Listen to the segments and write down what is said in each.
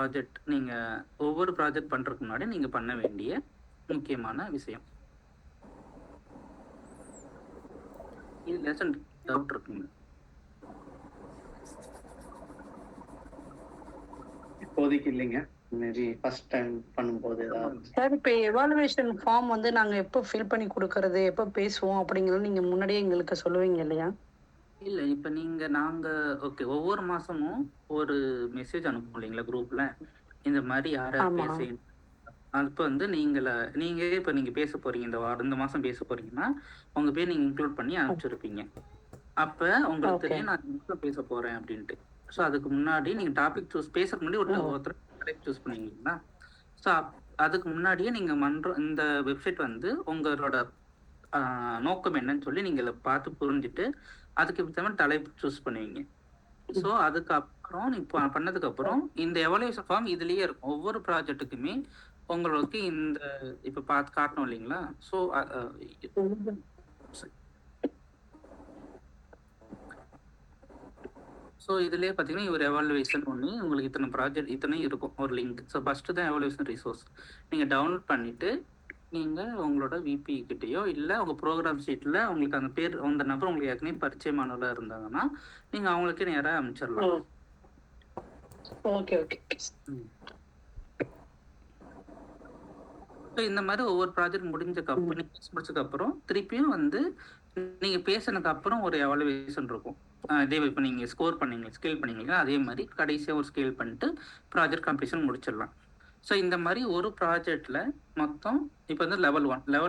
Project ஒவ்வொரு project பண்றதுக்கு முன்னாடி நீங்க பண்ண வேண்டிய முக்கியமான விஷயம். இது லெசன் டவுட் இருக்குங்க? இப்போதைக்கு இல்லைங்க. மேபி ஃபர்ஸ்ட் டைம் பண்ணும்போது ஏதாவது. சார், இப்போ எவாலுவேஷன் ஃபார்ம் வந்து நாங்கள் எப்போ ஃபில் பண்ணி கொடுக்கறது, எப்போ பேசுவோம் அப்படிங்கிறது நீங்கள் முன்னாடியே எங்களுக்கு சொல்லுவீங்க இல்லையா? இல்ல இப்ப நாங்க ஓகே ஒவ்வொரு மாசமும் ஒரு மெசேஜ் அனுப்புவோம் இல்லைங்களா குரூப்ல, இந்த மாதிரி யார் யார் ஆமா. பேச. அப்ப வந்து நீங்க பேச போறீங்க, இந்த மாசம் பேச போறீங்கன்னா உங்க பேர் நீங்க இன்க்ளூட் பண்ணி அனுப்பிச்சிருப்பீங்க. அப்ப உங்களுக்கு Okay. தெரியும் நான் இந்த மாசம் பேச போறேன் அப்படின்ட்டு. ஸோ அதுக்கு முன்னாடி நீங்க டாபிக் பேசறதுக்கு முன்னாடி ஒருத்தர் டாபிக் சூஸ் பண்ணுவீங்களா? ஸோ அதுக்கு முன்னாடியே நீங்க இந்த வெப்சைட் வந்து உங்களோட நோக்கம் என்னன்னு சொல்லி நீங்க பார்த்து புரிஞ்சுட்டு அதுக்கு தகுந்த தலைப்பு சூஸ் பண்ணுவீங்க. ஸோ அதுக்கப்புறம் நீங்க பண்ணதுக்கு அப்புறம் இந்த எவாலுவேஷன் ஃபார்ம் இதுலயே இருக்கும். ஒவ்வொரு ப்ராஜெக்ட்டுக்குமே உங்களுக்கு இந்த இப்ப பார்த்து காட்டணும் இல்லைங்களா? ஸோ ஸோ இதுலயே பார்த்தீங்கன்னா ஒரு எவாலுவேஷன் ஒன்று உங்களுக்கு இத்தனை ப்ராஜெக்ட் இத்தனை இருக்கும் ஒரு லிங்க். ஸோ ஃபர்ஸ்ட் தான் எவாலுவேஷன் ரிசோர்ஸ் நீங்கள் டவுன்லோட் பண்ணிட்டு நீங்கள் உங்களோட விபி கிட்டேயோ இல்லை உங்கள் ப்ரோக்ராம் ஷீட்டில் உங்களுக்கு அந்த பேர் அந்த நபர் உங்களுக்கு ஏற்கனவே பரிச்சயமானவர்களாக இருந்தாங்கன்னா நீங்கள் அவங்களுக்கே நேராக அனுப்பிச்சிடலாம். Okay okay. ஸோ இந்த மாதிரி ஒவ்வொரு ப்ராஜெக்ட் முடிச்சதுக்கப்புறம் திருப்பியும் வந்து நீங்கள் பேசினதுக்கு அப்புறம் ஒரு எவாலுவேஷன் இருக்கும். இதே இப்போ நீங்கள் ஸ்கோர் பண்ணீங்க ஸ்கேல் பண்ணீங்கன்னா அதே மாதிரி கடைசியாக ஒரு ஸ்கேல் பண்ணிட்டு ப்ராஜெக்ட் கம்ப்ளீஷன் முடிச்சிடலாம். ஸோ இந்த மாதிரி ஒரு ப்ராஜெக்டில் மொத்தம் இப்போ வந்து லெவல்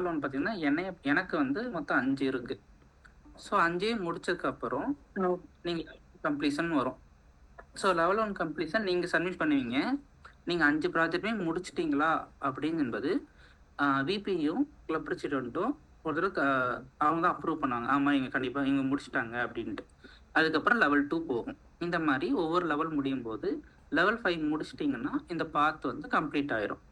ஒன் பார்த்தீங்கன்னா எனக்கு வந்து மொத்தம் 5 இருக்கு. ஸோ 5 முடிச்சதுக்கப்புறம் நீங்கள் கம்ப்ளீஷன் வரும். ஸோ லெவல் 1 கம்ப்ளீஷன் நீங்கள் சப்மிட் பண்ணுவீங்க. நீங்கள் 5 ப்ராஜெக்ட்டுமே முடிச்சிட்டிங்களா அப்படிங்கும்போது விபியும் கிளப் பிரசிடென்ட்டும் ஒரு தடவை அவங்க தான் அப்ரூவ் பண்ணாங்க, ஆமாம் இங்கே கண்டிப்பாக இங்கே முடிச்சிட்டாங்க அப்படின்ட்டு. அதுக்கப்புறம் லெவல் 2 போகும். இந்த மாதிரி ஒவ்வொரு லெவல் முடியும் போது லெவல் 5 முடிச்சிட்டிங்கன்னா இந்த பாத் வந்து கம்ப்ளீட் ஆயிரும்.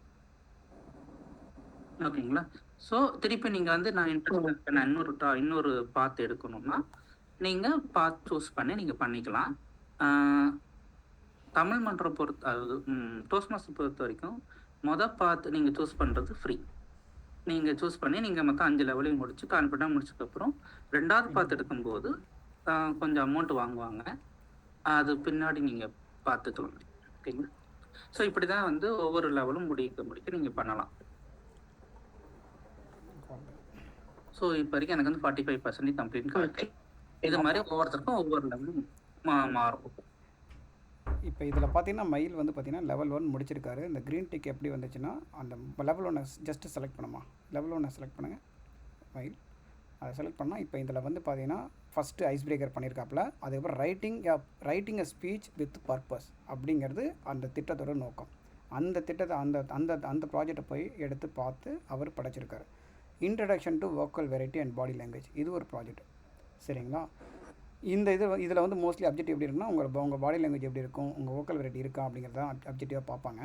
ஓகேங்களா? ஸோ திருப்பி நீங்கள் வந்து நான் இன்ட்ரெஸ்ட் இருக்கேன் இன்னொரு பாத் எடுக்கணும்னா நீங்கள் பாத் சூஸ் பண்ணி நீங்கள் பண்ணிக்கலாம். தமிழ் மன்றம் அதாவது டோஸ்ட்மாஸ்டர் பொறுத்த வரைக்கும் பாத் நீங்கள் சூஸ் பண்ணுறது ஃப்ரீ. நீங்கள் சூஸ் பண்ணி நீங்கள் மொத்தம் 5 லெவலையும் முடிச்சு கான்ஃபிடண்டாக முடிச்சதுக்கப்புறம் 2வது பாத் எடுக்கும்போது கொஞ்சம் அமௌண்ட் வாங்குவாங்க. அது பின்னாடி நீங்கள் பார்த்துக்கலாம். ஓகேங்களா? ஸோ இப்படி தான் வந்து ஒவ்வொரு லெவலும் முடிக்க நீங்கள் பண்ணலாம். ஸோ இப்போ வரைக்கும் எனக்கு வந்து 45% கம்ப்ளீட் காட்டு. இது மாதிரி ஒவ்வொருத்தருக்கும் ஒவ்வொரு லெவலும் மாறும். இப்போ இதில் பார்த்தீங்கன்னா மயில் வந்து பார்த்தீங்கன்னா லெவல் 1 முடிச்சிருக்காரு. இந்த க்ரீன் டிக் எப்படி வந்துச்சுன்னா அந்த லெவல் 1 ஜஸ்ட்டு செலக்ட் பண்ணுமா, லெவல் 1 செலக்ட் பண்ணுங்கள் மயில். அதை செலக்ட் பண்ணால் இப்போ இதில் வந்து பார்த்தீங்கன்னா ஃபஸ்ட்டு ஐஸ் பிரேக்கர் பண்ணியிருக்காப்புல. அதுக்கப்புறம் writing a speech with purpose அப்படிங்கிறது அந்த திட்டத்தோட நோக்கம். அந்த திட்டத்தை அந்த ப்ராஜெக்டை போய் எடுத்து பார்த்து அவர் படைச்சிருக்காரு. Introduction to vocal variety and body language, இது ஒரு ப்ராஜெக்ட். சரிங்களா? இதில் வந்து மோஸ்ட்லி அப்ஜெக்டிவ் எப்படி இருக்குன்னா உங்கள் பாடி லாங்குவேஜ் எப்படி இருக்கும், உங்கள் வோக்கல் வெரைட்டி இருக்கா அப்படிங்கிறத அப்ஜெக்டிவாக பார்ப்பாங்க.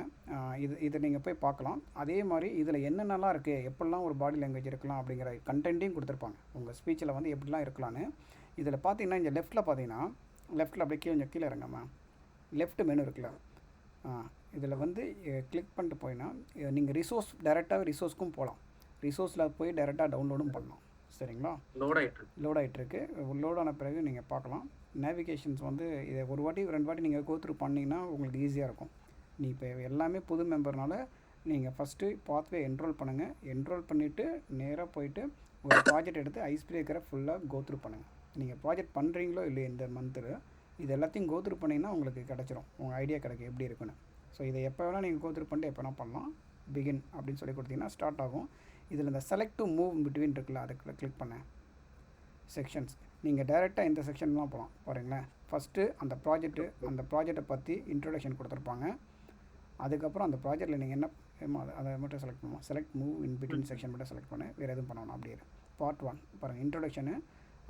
இதை நீங்கள் போய் பார்க்கலாம். அதே மாதிரி இதில் என்னென்னலாம் இருக்குது, எப்படிலாம் ஒரு பாடி லாங்குவேஜ் இருக்கலாம் அப்படிங்கிற கண்டென்ட்டையும் கொடுத்துருப்பாங்க. உங்கள் ஸ்பீச்சில் வந்து எப்படிலாம் இருக்கலான்னு. இதில் பார்த்தீங்கன்னா இந்த லெஃப்ட்டில் பார்த்தீங்கன்னா லெஃப்ட்டில் அப்படியே கொஞ்சம் கீழே இறங்கம்மா, லெஃப்ட் மெனு இருக்குல்ல, இதில் வந்து கிளிக் பண்ணிட்டு போயின்னா நீங்கள் டைரெக்டாகவே ரிசோர்ஸ்க்கும் போகலாம். ரிசோர்ஸில் போய் டைரெக்டாக டவுன்லோடும் பண்ணலாம். சரிங்களா? லோட் ஆகிட்டுருக்கு. லோட் ஆன பிறகு நீங்கள் பார்க்கலாம். நேவிகேஷன்ஸ் வந்து இதை ஒரு வாட்டி 2 வாட்டி நீங்கள் கோத்ரூ பண்ணிங்கன்னா உங்களுக்கு ஈஸியாக இருக்கும். நீ இப்போ எல்லாமே புது மெம்பர்னால நீங்கள் ஃபஸ்ட்டு பாத்வே என்ரோல் பண்ணுங்கள். என்ரோல் பண்ணிவிட்டு நேராக போயிட்டு ஒரு ப்ராஜெக்ட் எடுத்து ஐஸ் பிரேக்கரை ஃபுல்லாக கோத்ரூ பண்ணுங்கள். நீங்கள் ப்ராஜெக்ட் பண்ணுறீங்களோ இல்லையோ இந்த மந்த்தில் இது எல்லாத்தையும் கோத்ரூ பண்ணிங்கன்னா உங்களுக்கு கிடச்சிரும், உங்கள் ஐடியா கிடைக்கும் எப்படி இருக்குன்னு. ஸோ இதை எப்போ வேணால் நீங்கள் கோத்ரூ பண்ணிட்டு எப்போ வேணால் பண்ணலாம். பிகின் அப்படின்னு சொல்லி கொடுத்தீங்கன்னா ஸ்டார்ட் ஆகும். இதில் இந்த செலக்ட் டு மூவ் பிட்வீன் இருக்குல்ல, அதை கிளிக் பண்ணேன். செக்ஷன்ஸ் நீங்கள் டைரெக்டாக இந்த செக்ஷன்லாம் போகலாம். பாருங்களேன், ஃபஸ்ட்டு அந்த ப்ராஜெக்டை பற்றி இன்ட்ரொடக்ஷன் கொடுத்துருப்பாங்க. அதுக்கப்புறம் அந்த ப்ராஜெக்டில் நீங்கள் என்ன அதை மட்டும் செலக்ட் பண்ணுவோம். Select move in between section மட்டும் செலக்ட் பண்ணேன், வேறு எதுவும் பண்ணணும். அப்படியே பார்ட் 1 பாருங்கள், இன்ட்ரொடக்ஷனு.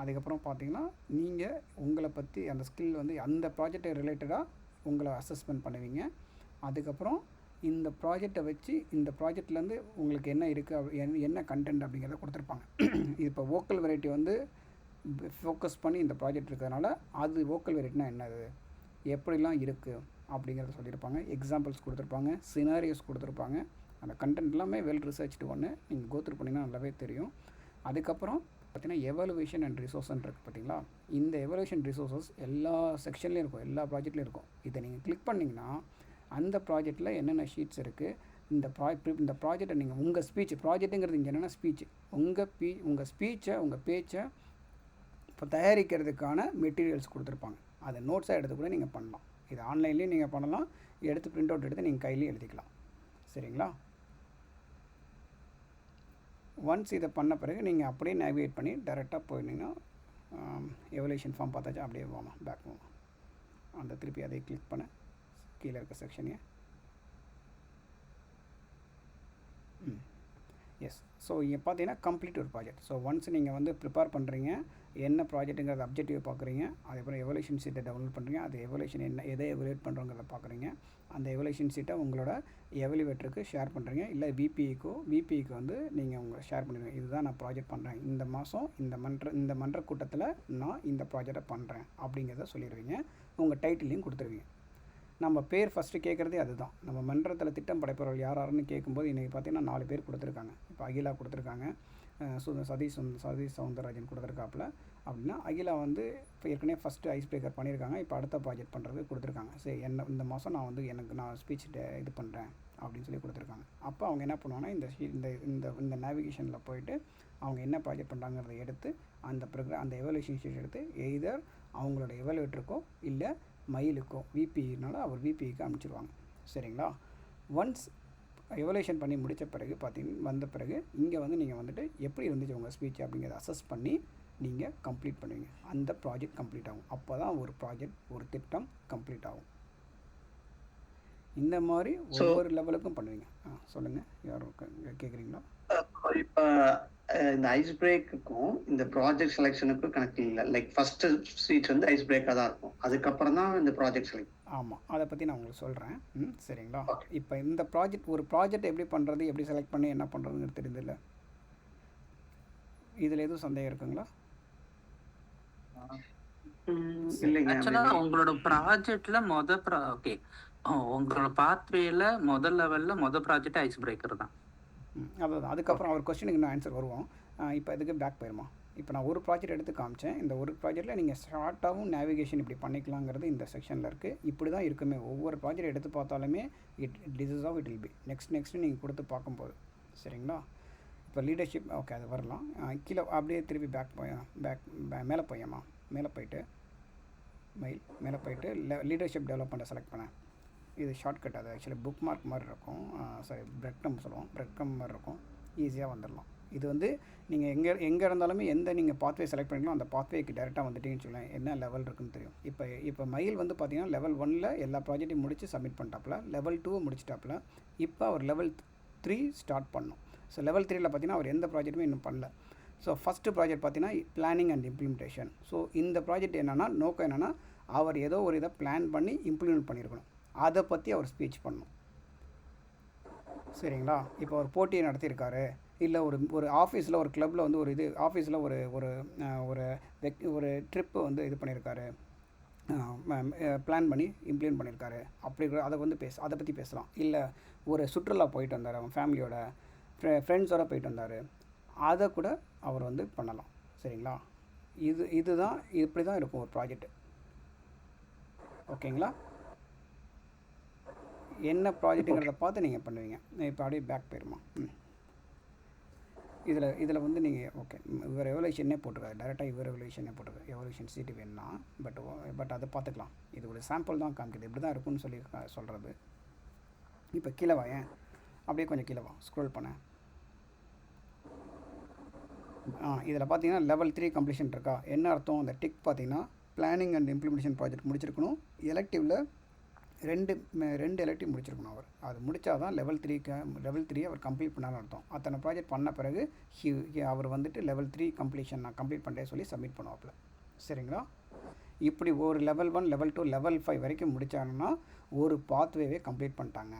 அதுக்கப்புறம் பார்த்தீங்கன்னா நீங்கள் உங்களை பற்றி அந்த ஸ்கில் வந்து அந்த ப்ராஜெக்டை ரிலேட்டடாக உங்களை அசஸ்மெண்ட் பண்ணுவீங்க. அதுக்கப்புறம் இந்த ப்ராஜெக்டை வச்சு இந்த ப்ராஜெக்ட்லேருந்து உங்களுக்கு என்ன இருக்குது, என்ன கண்டென்ட் அப்படிங்கிறத கொடுத்துருப்பாங்க. இப்போ வோக்கல் வெரைட்டி வந்து ஃபோக்கஸ் பண்ணி இந்த ப்ராஜெக்ட் இருக்கிறதுனால அது வோக்கல் வெரைட்டினா என்னது, எப்படிலாம் இருக்குது அப்படிங்கிறத சொல்லியிருப்பாங்க. எக்ஸாம்பிள்ஸ் கொடுத்துருப்பாங்க, சினாரியோஸ் கொடுத்துருப்பாங்க. அந்த கண்டென்ட் எல்லாமே வெல் ரிசர்ச்டு ஒன்று. நீங்கள் கோத்ரூ பண்ணிங்கன்னா நல்லாவே தெரியும். அதுக்கப்புறம் பார்த்தீங்கன்னா எவாலுவேஷன் அண்ட் ரிசோர்ஸ்ன்னு இருக்குது பார்த்தீங்களா. இந்த எவாலுவேஷன் ரிசோர்ஸஸ் எல்லா செக்ஷன்லேயும் இருக்கும், எல்லா ப்ராஜெக்ட்லேயும் இருக்கும். இதை நீங்கள் கிளிக் பண்ணிங்கன்னா அந்த ப்ராஜெக்டில் என்னென்ன ஷீட்ஸ் இருக்குது, இந்த ப்ராஜெக்டை நீங்கள் உங்கள் ஸ்பீச், ப்ராஜெக்ட்டுங்கிறது இங்கே என்னென்னா ஸ்பீச், உங்கள் ஸ்பீச்சை, உங்கள் பேச்சை இப்போ தயாரிக்கிறதுக்கான மெட்டீரியல்ஸ் கொடுத்துருப்பாங்க. அதை நோட்ஸாக எடுத்து கூட நீங்கள் பண்ணலாம். இது ஆன்லைன்லேயும் நீங்கள் பண்ணலாம், எடுத்து பிரிண்ட் அவுட் எடுத்து நீங்கள் கையிலையும் எழுதிக்கலாம். சரிங்களா. ஒன்ஸ் இதை பண்ண பிறகு நீங்கள் அப்படியே நேவிகேட் பண்ணி டேரெக்டாக போயிருந்தீங்கன்னா எவல்யூஷன் ஃபார்ம் பார்த்தாச்சா, அப்படியே போமா பேக் போமா, அந்த திருப்பி அதை கிளிக் பண்ண கீழே இருக்க செக்ஷனையே. எஸ். ஸோ இங்கே பார்த்தீங்கன்னா கம்ப்ளீட் ஒரு ப்ராஜெக்ட். ஸோ ஒன்ஸ் நீங்கள் வந்து ப்ரிப்பேர் பண்ணுறீங்க, என்ன ப்ராஜெக்ட்டுங்கிறது அப்ஜெக்டிவ் பார்க்குறீங்க, அதுக்கப்புறம் எவல்யூஷன் சீட்டை டவுன்லோட் பண்ணுறீங்க, அது எவல்யூஷன் எதை எவல்யூட் பண்ணுறோங்கிறத பார்க்குறீங்க, அந்த எவல்யூஷன் சீட்டை உங்களோட எவல்யூவேட்டருக்கு ஷேர் பண்ணுறீங்க, இல்லை விபிக்கு வந்து நீங்கள் உங்களை ஷேர் பண்ணுவீங்க. இதுதான் நான் ப்ராஜெக்ட் பண்ணுறேன், இந்த மாதம் இந்த மன்ற கூட்டத்தில் நான் இந்த ப்ராஜெக்டை பண்ணுறேன் அப்படிங்கிறத சொல்லிடுவீங்க. உங்கள் டைட்டிலையும் கொடுத்துருவீங்க. நம்ம பேர் ஃபஸ்ட்டு கேட்குறதே அதுதான். நம்ம மன்றத்தில் திட்டம் படைப்பவர்கள் யாருன்னு கேட்கும்போது இன்றைக்கி பார்த்திங்கன்னா 4 பேர் கொடுத்துருக்காங்க. இப்போ அகிலா கொடுத்துருக்காங்க, சதீஷ் சவுந்தரராஜன் கொடுத்துருக்காப்புல. அப்படின்னா அகிலா வந்து இப்போ ஏற்கனவே ஃபஸ்ட்டு ஐஸ் பிரேக்கர் பண்ணியிருக்காங்க, இப்போ அடுத்த ப்ராஜெக்ட் பண்ணுறது கொடுத்துருக்காங்க. சரி, இந்த மாதம் நான் வந்து நான் ஸ்பீச் இது பண்ணுறேன் அப்படின்னு சொல்லி கொடுத்துருக்காங்க. அப்போ அவங்க என்ன பண்ணுவாங்கன்னா இந்த நேவிகேஷனில் போயிட்டு அவங்க என்ன ப்ராஜெக்ட் பண்ணுறாங்கிறத எடுத்து அந்த எவல்யூஷன் ஷீட் எடுத்து எய்தர் அவங்களோட எவல்யூட்டருக்கோ இல்லை மெயிலுக்கோ விபினால அவர் விபிக்கு அனுப்பிச்சிடுவாங்க. சரிங்களா. ஒன்ஸ் எவல்யூஷன் பண்ணி முடித்த பிறகு வந்த பிறகு இங்கே வந்து நீங்கள் வந்துட்டு எப்படி இருந்துச்சு உங்கள் ஸ்பீச் அப்படிங்கிறத அசஸ் பண்ணி நீங்கள் கம்ப்ளீட் பண்ணுவீங்க. அந்த ப்ராஜெக்ட் கம்ப்ளீட் ஆகும். அப்போ தான் ஒரு திட்டம் கம்ப்ளீட் ஆகும். இந்த மாதிரி ஒவ்வொரு லெவலுக்கும் பண்ணுவீங்க. சொல்லுங்கள், யாரும் கேட்குறீங்களா? இப்போ இந்த ஐஸ் பிரேக்குக்கும் இந்த ப்ராஜெக்ட் செலெக்ஷனுக்கும் கனெக்ட் இல்லை. லைக் ஃபர்ஸ்ட் ஸ்பீச் வந்து ஐஸ் பிரேக்காக தான் இருக்கும், அதுக்கப்புறம் தான் இந்த ப்ராஜெக்ட் செலக்ட். ஆமாம், அதை பற்றி நான் உங்களுக்கு சொல்கிறேன். சரிங்களா. இப்போ இந்த ஒரு ப்ராஜெக்ட் எப்படி பண்ணுறது, எப்படி செலக்ட் பண்ணி என்ன பண்ணுறதுன்னு தெரியுதில்ல. இதில் எதுவும் சந்தேகம் இருக்குங்களா? ஆக்சுவலாக உங்களோட ப்ராஜெக்ட்ல ஓகே, உங்களோட பாத்வேல முதல் லெவலில் ப்ராஜெக்ட் ஐஸ் பிரேக்கர் தான். அதான். அதுக்கப்புறம் அவர் கொஸ்டினுக்கு நான் ஆன்சர் வருவோம். இப்போ இதுக்கு பேக் போயிருமா. இப்போ நான் ஒரு ப்ராஜெக்ட் எடுத்து காமிச்சேன். இந்த ஒரு ப்ராஜெக்ட்டில் நீங்கள் ஷார்ட்டாகவும் நேவிகேஷன் இப்படி பண்ணிக்கலாங்கிறது இந்த செக்ஷனில் இருக்குது. இப்படி தான் இருக்குமே. ஒவ்வொரு ப்ராஜெக்ட் எடுத்து பார்த்தாலுமே this is how it will be. Next நீங்கள் கொடுத்து பார்க்கும்போது. சரிங்களா. இப்போ லீடர்ஷிப் ஓகே, அது வரலாம். கீழே அப்படியே திருப்பி மேலே போயிட்டு மேலே போயிட்டு லீடர்ஷிப் டெவலப்மெண்ட்டை செலக்ட் பண்ணேன். இது ஷார்ட்கட். அது ஆக்சுவலி புக் மார்க் மாதிரி இருக்கும். சாரி, பிரெட் கம் சொல்லுவோம். பிரெட் கம் மாதிரி இருக்கும். ஈஸியாக வந்துடலாம். இது வந்து நீங்கள் எங்கே இருந்தாலுமே நீங்கள் பாத்வே செலக்ட் பண்ணிக்கலாம், அந்த பாத்வேக்கு டேரெக்டாக வந்துட்டீங்கன்னு சொல்லலாம். என்ன லெவல் இருக்குன்னு தெரியும். இப்போ மயில் வந்து பார்த்தீங்கன்னா லெவல் 1ல் எல்லா ப்ராஜெக்ட்டையும் முடித்து சப்மிட் பண்ணிட்டாப்புல, லெவல் 2 முடிச்சிட்டாப்புல. இப்போ அவர் லெவல் 3 ஸ்டார்ட் பண்ணணும். ஸோ லெவல் 3ல் பார்த்தீங்கன்னா அவர் எந்த ப்ராஜெக்ட்டுமே இன்னும் பண்ணல. ஸோ ஃபஸ்ட்டு ப்ராஜெக்ட் பார்த்தீங்கன்னா பிளானிங் அண்ட் இம்ப்ளிமெண்டேஷன். ஸோ இந்த ப்ராஜெக்ட் நோக்கம் என்னென்னா அவர் ஏதோ ஒரு இதை பிளான் பண்ணி இம்ப்ளிமெண்ட் பண்ணியிருக்கணும். அதை பற்றி அவர் ஸ்பீச் பண்ணணும். சரிங்களா. இப்போ ஒரு போட்டியை நடத்தியிருக்காரு, இல்லை ஒரு ஆஃபீஸில் ஒரு கிளப்பில் வந்து ஒரு ஆஃபீஸில் ஒரு ட்ரிப்பு வந்து இது பண்ணியிருக்காரு, பிளான் பண்ணி இம்ப்ளிமெண்ட் பண்ணியிருக்காரு. அப்படி கூட அதை பற்றி பேசலாம். இல்லை ஒரு சுற்றுலா போயிட்டு வந்தார், அவன் ஃபேமிலியோட ஃப்ரெண்ட்ஸோடு போயிட்டு வந்தார், அதை கூட அவர் வந்து பண்ணலாம். சரிங்களா. இதுதான் இப்படி தான் இருக்கும் ஒரு ப்ராஜெக்ட். ஓகேங்களா. என்ன ப்ராஜெக்ட்டுங்கிறத பார்த்து நீங்கள் பண்ணுவீங்க. இப்போ அப்படியே பேக் போயிருமா. இதில் வந்து நீங்கள் ஓகே இவர் எவல்யூஷனே போட்டிருக்காரு, டேரெக்டாக இவர் எவல்யூஷனே போட்டிருக்காரு. எவல்யூஷன் சீட்டு வேணும்னா பட் அதை பார்த்துக்கலாம். இது ஒரு சாம்பிள் தான் காமிக்குது, இப்படி தான் இருக்குன்னு சொல்லி சொல்கிறது. இப்போ கீழே வாயேன், அப்படியே கொஞ்சம் கீழே வா, ஸ்க்ரோல் பண்ணேன். இதில் பார்த்தீங்கன்னா லெவல் 3 கம்ப்ளீஷன் இருக்கா. என்ன அர்த்தம்? அந்த டிக் பார்த்தீங்கன்னா பிளானிங் அண்ட் இம்ப்ளிமெண்டேஷன் ப்ராஜெக்ட் முடிச்சிருக்கணும். எலெக்டிவில் ரெண்டு எலெக்டிவ் முடிச்சிருக்கணும் அவர். அது முடித்தா தான் லெவல் 3 அவர் கம்ப்ளீட் பண்ணாலும் அர்த்தம். அத்தனை ப்ராஜெக்ட் பண்ண பிறகு அவர் வந்துட்டு லெவல் 3 கம்ப்ளீஷன் நான் கம்ப்ளீட் பண்ணுறேன் சொல்லி சப்மிட் பண்ணுவாப்பில். சரிங்களா. இப்படி ஒரு லெவல் 1, லெவல் 2, லெவல் 5 வரைக்கும் முடித்தாங்கன்னா ஒரு பாத்வேவே கம்ப்ளீட் பண்ணிட்டாங்க.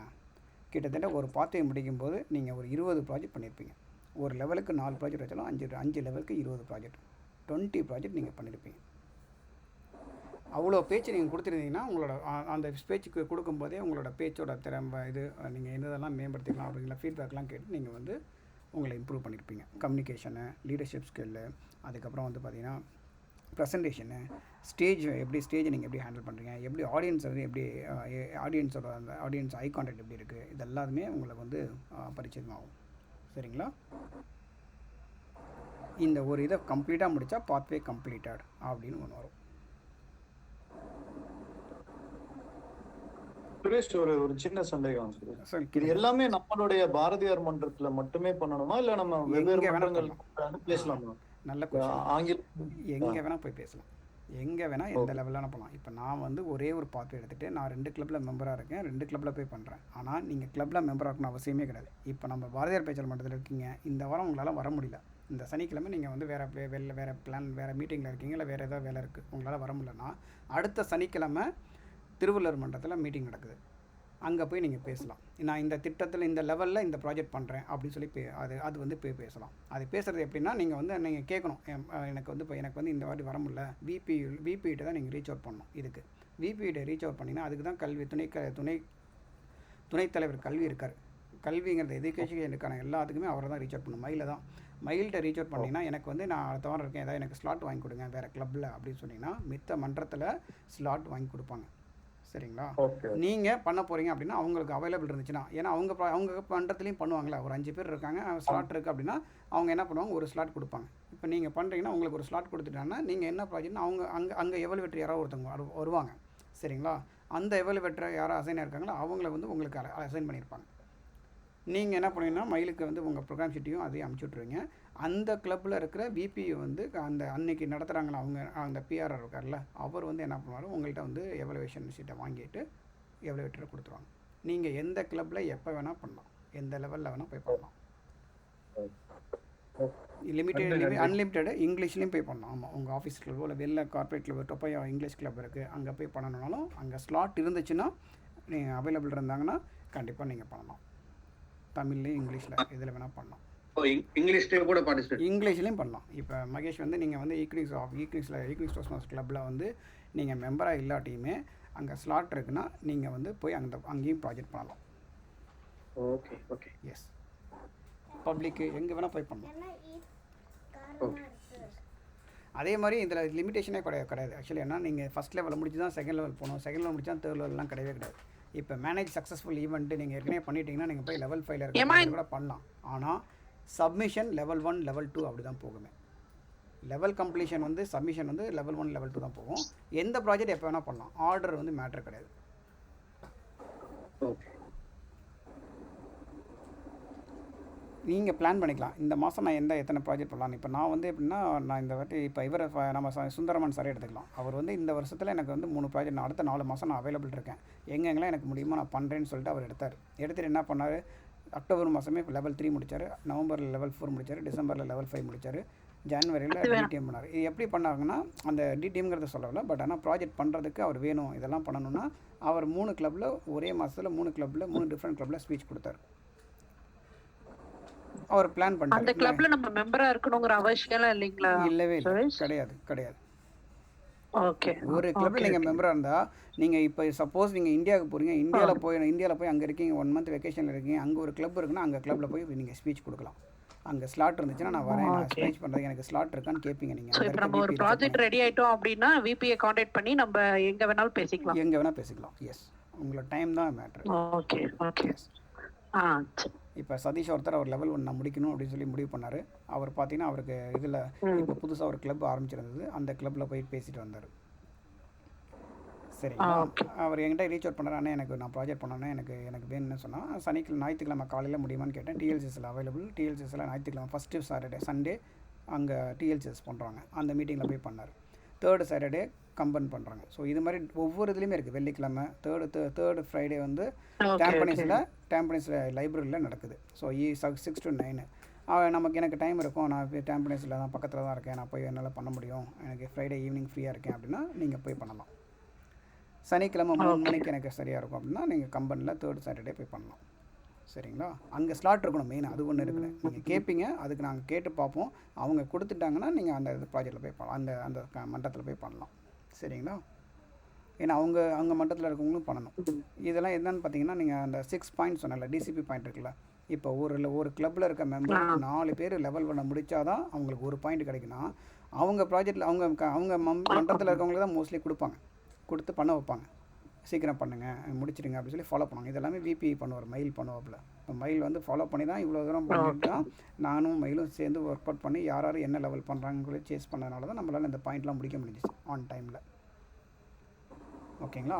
கிட்டத்தட்ட ஒரு பாத்வே முடிக்கும்போது நீங்கள் ஒரு 20 ப்ராஜெக்ட் பண்ணியிருப்பீங்க. ஒரு லெவலுக்கு 4 ப்ராஜெக்ட் வச்சாலும் 5 லெவலுக்கு 20 ப்ராஜெக்ட், 20 ப்ராஜெக்ட் நீங்கள் பண்ணியிருப்பீங்க. அவ்வளோ பேச்சு நீங்கள் கொடுத்துருந்தீங்கன்னா உங்களோட அந்த பேச்சுக்கு கொடுக்கும்போதே உங்களோட பேச்சோட திறமை இது நீங்கள் என்னதெல்லாம் மேம்படுத்திக்கலாம் அப்படிங்கிற ஃபீட்பேக்லாம் கேட்டு நீங்கள் வந்து உங்களை இம்ப்ரூவ் பண்ணியிருப்பீங்க. கம்யூனிகேஷனு, லீடர்ஷிப் ஸ்கில்லு, அதுக்கப்புறம் வந்து பார்த்திங்கன்னா ப்ரெசன்டேஷனு, ஸ்டேஜை நீங்கள் எப்படி ஹேண்டில் பண்ணுறீங்க, எப்படி ஆடியன்ஸை வந்து எப்படி ஆடியன்ஸோட அந்த ஆடியன்ஸ் ஐ கான்டாக்ட் எப்படி இருக்குது, இது எல்லாமே உங்களுக்கு வந்து பரிச்சயமாகும். சரிங்களா? இந்த ஒரு இதை கம்ப்ளீட்டாக முடித்தா பாத்வே கம்ப்ளீட்டட் அப்படின்னு ஒன்று வரும். சுரேஷ், ஒரு சின்ன சந்தேகம் சுரேஷ். சரி, இது எல்லாமே நம்மளுடைய பாரதியார் மன்றத்துல மட்டுமே பண்ணணுமா இல்ல நம்ம வெவ்வேறு மன்றங்கள் பேசலாமா? நல்ல கொஸ்டின். ஆங்கிலம் எங்கே வேணால் போய் பேசலாம், எங்கே வேணால் எந்த லெவலில் போகலாம். இப்போ நான் வந்து ஒரே ஒரு பாத்வே எடுத்துகிட்டு நான் 2 கிளப்பில் மெம்பராக இருக்கேன், 2 கிளப்பில் போய் பண்ணுறேன். ஆனால் நீங்கள் கிளப்பில் மெம்பராக இருக்கணும் அவசியமே கிடையாது. இப்போ நம்ம பாரதியார் பேச்சாளர் மன்றத்தில் இருக்கீங்க, இந்த வாரம் உங்களால் வர முடியல, இந்த சனிக்கிழமை நீங்கள் வந்து வேறு பிளான் வேறு மீட்டிங்கில் இருக்கீங்க, இல்லை வேறு ஏதாவது வேலை இருக்குது, உங்களால் வர முடியலன்னா அடுத்த சனிக்கிழமை திருவள்ளுவர் மன்றத்தில் மீட்டிங் நடக்குது, அங்கே போய் நீங்கள் பேசலாம். நான் இந்த திட்டத்தில் இந்த லெவலில் இந்த ப்ராஜெக்ட் பண்ணுறேன் அப்படின்னு சொல்லி அது வந்து போய் பேசலாம். அது பேசுகிறது எப்படின்னா நீங்கள் வந்து நீங்கள் கேட்கணும், எனக்கு வந்து இந்த வாட்டி வர முடியல, விபிகிட்ட தான் நீங்கள் ரீச் அவுட் பண்ணணும். இதுக்கு விபிகிட்ட ரீச் அவுட் பண்ணிங்கன்னா அதுக்கு தான் கல்வி துணைத் தலைவர் கல்வி இருக்கார். கல்விங்கிறது எஜுகேஷனுக்கான எல்லாத்துக்குமே அவரை தான் ரீச் அவுட் பண்ணணும். மயில்கிட்ட ரீச் அவுட் பண்ணிங்கன்னா எனக்கு வந்து நான் அடுத்த வாரம் இருக்கேன், ஏதாவது எனக்கு ஸ்லாட் வாங்கி கொடுங்க வேறு கிளப்பில் அப்படின்னு சொன்னிங்கன்னா மித்த மன்றத்தில் ஸ்லாட் வாங்கி கொடுப்பாங்க. சரிங்களா? நீங்கள் பண்ண போகிறீங்க அப்படின்னா அவங்களுக்கு அவைலபிள் இருந்துச்சுன்னா, ஏன்னா அவங்க மன்றத்துலேயும் பண்ணுவாங்களே, ஒரு 5 பேர் இருக்காங்க, ஸ்லாட் இருக்குது அப்படின்னா அவங்க என்ன பண்ணுவாங்க, ஒரு ஸ்லாட் கொடுப்பாங்க. இப்போ நீங்கள் பண்ணுறீங்கன்னா உங்களுக்கு ஒரு ஸ்லாட் கொடுத்துட்டாங்கன்னா நீங்கள் என்ன ப்ராஜெக்ட்னா அங்கே எவல்வேட்டர் யாராவது ஒருத்தவங்க வருவாங்க. சரிங்களா? அந்த எவல்வேட்டர் யாராவது அசைனாக இருக்காங்களோ அவங்கள வந்து உங்களுக்கு அசைன் பண்ணியிருப்பாங்க. நீங்கள் என்ன பண்ணுவீங்கன்னா மயிலுக்கு வந்து உங்கள் ப்ரோக்ராம் ஷீட்டையும் அதையும் அமுச்சு விட்ருவீங்க. அந்த கிளப்பில் இருக்கிற விபி வந்து அந்த அன்னைக்கு நடத்துகிறாங்களா அவங்க அந்த பிஆர்ஆர் இருக்கார்ல, அவர் வந்து என்ன பண்ணுவார், உங்கள்கிட்ட வந்து எவலுவேஷன் ஷீட்டை வாங்கிட்டு எவலுவேட்டரை கொடுத்துருவாங்க. நீங்கள் எந்த கிளப்பில் எப்போ வேணால் பண்ணலாம், எந்த லெவலில் வேணால் போய் பண்ணலாம். லிமிட்டட் அன்லிமிட்டடு இங்கிலீஷ்லேயும் போய் பண்ணலாம். ஆமாம், உங்கள் ஆஃபீஸ் கிளப்போ இல்லை வெளில கார்பரேட் கிளப் போய் இங்கிலீஷ் கிளப் இருக்குது அங்கே போய் பண்ணணுனாலும் அங்கே ஸ்லாட் இருந்துச்சுன்னா நீங்கள் அவைலபிள் இருந்தாங்கன்னா கண்டிப்பாக நீங்கள் பண்ணலாம். தமிழ்லேயும் இங்கிலீஷில் இதில் வேணால் பண்ணலாம். இங்கிலீஷ்லேயும் கூட பார்ட்டிசிபேட் இங்கிலீஷ்லேயும் பண்ணலாம். இப்போ மகேஷ் வந்து நீங்கள் வந்து ஈக்னிக்ஸ் டோஸ்ட்மாஸ்டர்ஸ் கிளப்பில் வந்து நீங்கள் மெம்பராக இல்லாட்டியுமே அங்கே ஸ்லாட் இருக்குன்னா நீங்கள் வந்து போய் அங்கேயும் ப்ராஜெக்ட் பண்ணலாம். ஓகே ஓகே எஸ், பப்ளிக்கு எங்கே வேணால் போய் பண்ணலாம். ஓகே. அதே மாதிரி இதில் லிமிட்டேஷனே கிடையாது. ஆக்சுவலி என்ன, நீங்கள் ஃபஸ்ட் லெவலில் முடிச்சு தான் செகண்ட் லெவல் போகணும், செகண்ட் லெவல் முடிச்சா தேர்ட் லெவல்லாம் கிடையவே கிடையாது. இப்போ மேனேஜ் சக்ஸஸ்ஃபுல் ஈவெண்ட்டு நீங்கள் ஏற்கனவே பண்ணிட்டீங்கன்னா நீங்கள் போய் லெவல் 5 இருக்க கூட பண்ணலாம். ஆனால் சப்மிஷன் லெவல் 1 லெவல் 2 அப்படி தான் போகுமே. லெவல் கம்ப்ளீஷன் வந்து சப்மிஷன் வந்து லெவல் 1 லெவல் 2 தான் போகும். எந்த ப்ராஜெக்ட் எப்போ வேணால் பண்ணலாம், ஆர்டர் வந்து மேட்ரு கிடையாது. ஓகே. நீங்கள் பிளான் பண்ணிக்கலாம், இந்த மாதம் நான் எத்தனை ப்ராஜெக்ட் பண்ணலாம். இப்போ நான் வந்து எப்படின்னா, நான் இந்த வாட்டி இப்போ நம்ம சுந்தரமன் சாரை எடுத்துக்கலாம். அவர் வந்து இந்த வருஷத்தில் எனக்கு வந்து 3 ப்ராஜெக்ட், நான் அடுத்த 4 மாதம் நான் அவைலபிள் இருக்கேன், எங்கெங்கெல்லாம் எனக்கு முடியுமோ நான் பண்ணுறேன்னு சொல்லிட்டு அவர் எடுத்துகிட்டு என்ன பண்ணார், அக்டோபர் மாதமே இப்போ லெவல் 3 முடித்தார், நவம்பரில் லெவல் 4 முடித்தார், டிசம்பரில் லெவல் 5 முடித்தார், ஜனவரியில் டிடிஎம் பண்ணார். இது எப்படி பண்ணாங்கன்னா, அந்த டிடிஎம்ங்கிறத சொல்லலை, பட் ஆனால் ப்ராஜெக்ட் பண்ணுறதுக்கு அவர் வேணும், இதெல்லாம் பண்ணணும்னா அவர் 3 கிளப்பில் ஒரே மாதத்தில் 3 கிளப்பில் 3 டிஃப்ரெண்ட் கிளப்பில் ஸ்பீச் கொடுத்தார். அவர் பிளான் பண்ணார். அந்த கிளப்ல நம்ம மெம்பரா இருக்கணும்ங்கற அவசியம் இல்லைங்களா? இல்லவே கிடையாது. ஓகே. ஒரு கிளப்ல நீங்க மெம்பரா இருந்தா, நீங்க இப்போ சப்போஸ் நீங்க இந்தியாவுக்கு போறீங்க, இந்தியால போய் அங்க இருக்கீங்க, 1 மந்த் வெக்கேஷன்ல இருக்கீங்க, அங்க ஒரு கிளப் இருக்குன்னா அங்க கிளப்ல போய் நீங்க ஸ்பீச் கொடுக்கலாம். அங்க ஸ்லாட் இருந்துச்சுன்னா நான் வரேன், நான் ஸ்பீச் பண்றதுக்கு எனக்கு ஸ்லாட் இருக்கான்னு கேப்பீங்க நீங்க. சோ இப்போ நம்ம ஒரு ப்ராஜெக்ட் ரெடி ஆயிட்டோம் அப்படினா விபியை கான்டாக்ட் பண்ணி நம்ம எங்க வேணாலும் பேசிக்கலாம். எஸ், உங்களோட டைம் தான் மேட்டர். ஓகே. இப்போ சதீஷ் ஒருத்தர் அவர் லெவல் 1 நான் முடிக்கணும் அப்படின்னு சொல்லி முடிவு பண்ணார். அவர் பார்த்தீங்கன்னா அவருக்கு இதில் இப்போ புதுசாக ஒரு கிளப் ஆரம்பிச்சிருந்தது, அந்த கிளப்பில் போய் பேசிட்டு வந்தார். சரிங்களா? அவர் என்கிட்ட ரீச் அவுட் பண்ணுறாரு, எனக்கு நான் ப்ராஜெக்ட் பண்ணோன்னே எனக்கு வேணும்னு சொன்னால் ஞாயிற்றுக்கிழமை காலையில் முடியுமான்னு கேட்டேன். டிஎல்சிஎஸில் அவைலபிள், டிஎல்சிஎஸில் ஞாயிற்றுக்கிழமை ஃபஸ்ட்டு சாட்டர்டே சண்டே அங்கே டிஎல்சிஎஸ் பண்ணுறாங்க, அந்த மீட்டிங்கில் போய் பண்ணார். தேர்டு சாட்டர்டே கம்பைன் பண்ணுறாங்க. ஸோ இது மாதிரி ஒவ்வொரு இதுலேயுமே இருக்குது. வெள்ளிக்கிழமை தேர்டு ஃப்ரைடே வந்து டேம்பனிஸில் லைப்ரரியில் நடக்குது. ஸோ 6 to 9 எனக்கு டைம் இருக்கும், நான் டேம்பனிஸில் தான் பக்கத்தில் தான் இருக்கேன், நான் போய் என்னால் பண்ண முடியும், எனக்கு ஃப்ரைடே ஈவினிங் ஃப்ரீயாக இருக்கேன் அப்படின்னா நீங்கள் போய் பண்ணலாம். சனிக்கிழமை 3 மணிக்கு எனக்கு சரியாக இருக்கும் அப்படின்னா நீங்கள் கம்பெனியில் தேர்டு சாட்டர்டே போய் பண்ணலாம். சரிங்களா? அங்கே ஸ்லாட் இருக்கணும் மெயினாக, அது ஒன்று இருக்குது. நீங்கள் கேட்பீங்க, அதுக்கு நாங்கள் கேட்டு பார்ப்போம், அவங்க கொடுத்துட்டாங்கன்னா நீங்கள் அந்த ப்ராஜெக்டில் போய் பண்ணலாம், அந்த மண்டலத்தில் போய் பண்ணலாம். சரிங்களா? ஏன்னா அவங்க மட்டத்தில் இருக்கவங்களும் பண்ணணும். இதெல்லாம் என்னன்னு பார்த்தீங்கன்னா, நீங்கள் அந்த 6 பாயிண்ட் சொன்னல, டிசிபி பாயிண்ட் இருக்குல்ல, இப்போ ஒரு கிளப்பில் இருக்க மெம்பர் 4 பேர் லெவல் 1 முடித்தாதான் அவங்களுக்கு 1 பாயிண்ட் கிடைக்குன்னா, அவங்க ப்ராஜெக்டில் அவங்க மட்டத்தில் இருக்கவங்களுக்கு தான் மோஸ்ட்லி கொடுத்து பண்ண வைப்பாங்க. சீக்கிரம் பண்ணுங்கள், முடிச்சிடுங்க அப்படின்னு சொல்லி ஃபாலோ பண்ணுவாங்க. இதெல்லாமே விபி பண்ணுவார், மெயில் பண்ணுவாப்பில். இப்போ மெயில் வந்து ஃபாலோ பண்ணி தான் இவ்வளோ தூரம் பண்ணிட்டு தான் நானும் மெயிலும் சேர்ந்து ஒர்க் அவுட் பண்ணி யார் என்ன லெவல் பண்ணுறாங்கன்னு சொல்லி சேஸ் பண்ணதுனால தான் நம்மளால் இந்த பாயிண்ட்லாம் முடிக்க முடிஞ்சிச்சு ஆன் டைமில். ஓகேங்களா?